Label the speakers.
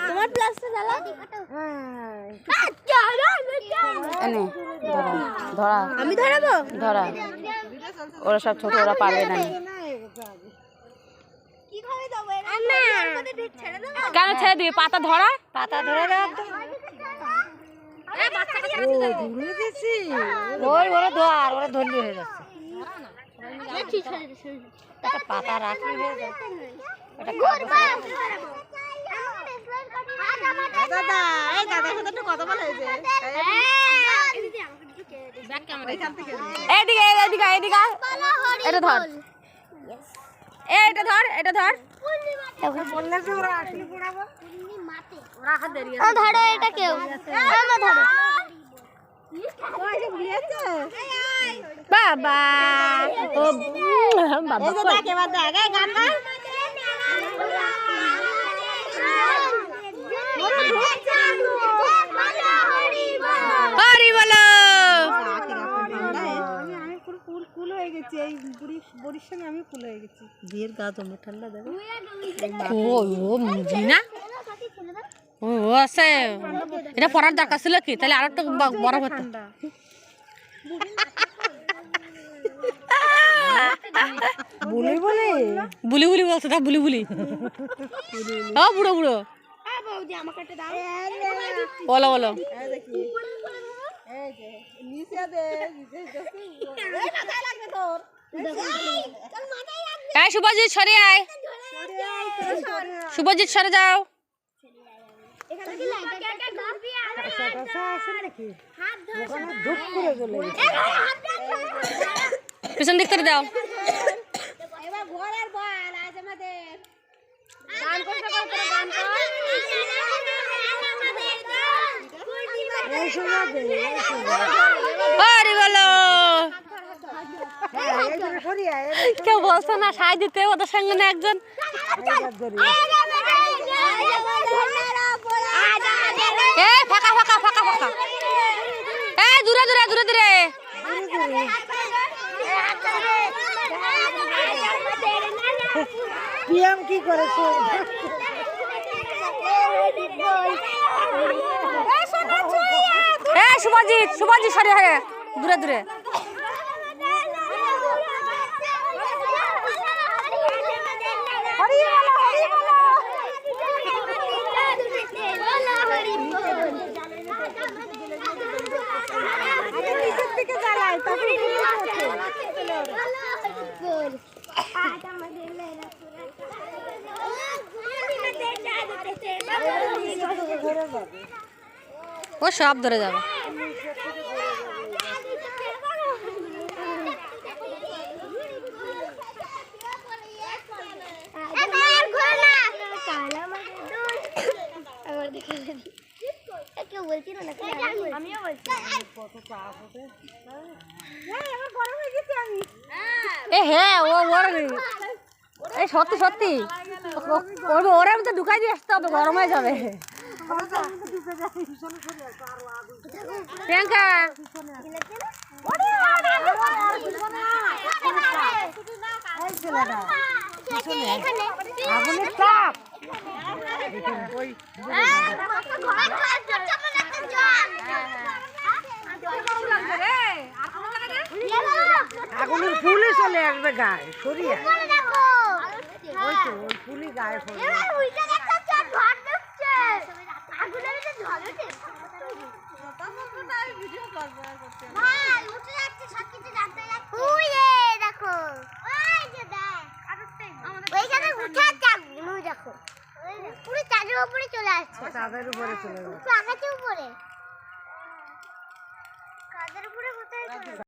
Speaker 1: তোমার প্লাস্টার জ্বালা
Speaker 2: ধরা
Speaker 1: আমি ধরাবো
Speaker 2: ধরা ওরা সব ছোট ওরা পারবে না কেন ছেড়ে দিবি পাতা ধরা ওরা ধর ওরা ধরলি হয়ে যাচ্ছে একটা পাতা রাখলি হয়ে যাচ্ছে এটা ধর
Speaker 1: ধরো এটা কেউ ধরো
Speaker 2: বাবা হরি বলো
Speaker 3: আমি ফুল হয়ে গেছি বিয়ের গা জমে ঠান্ডা দেবে
Speaker 2: ও আছে এটা পড়ার দরকার ছিল কি তাহলে আর একটু বড় হতো বুলি বুলি বলছে তা বুলি বুলি ও বুড়ো বুড়ো বলো বলো শুভজিৎ সরে আয় শুভজিৎ সরে যাও পিছন দিক করে দাও কেউ বলছো না সাহায্য দিতে ওদের সঙ্গে না একজন ফাঁকা ফাঁকা ফাঁকা ফাঁকা দূরে দূরে দূরে দূরে
Speaker 3: পিয়াম কি করেছে
Speaker 2: শুভজিৎ শুভজিৎ সরে দূরে দূরে ও সব ধরে যাবে সত্যি সত্যি ওরা তো ঢুকাই দিয়ে আসতে হবে গরম হয়ে যাবে প্রিয়াঙ্কা আগুনের তাপ
Speaker 3: আগুনের ফুলে চলে আসবে গায়ে সরিয়ে ফুলি গায়ে
Speaker 1: উপরে চলে আসছে
Speaker 3: চাঁদের উপরে চলে যাচ্ছে
Speaker 1: আকাশের উপরে কাদের উপরে কোথায়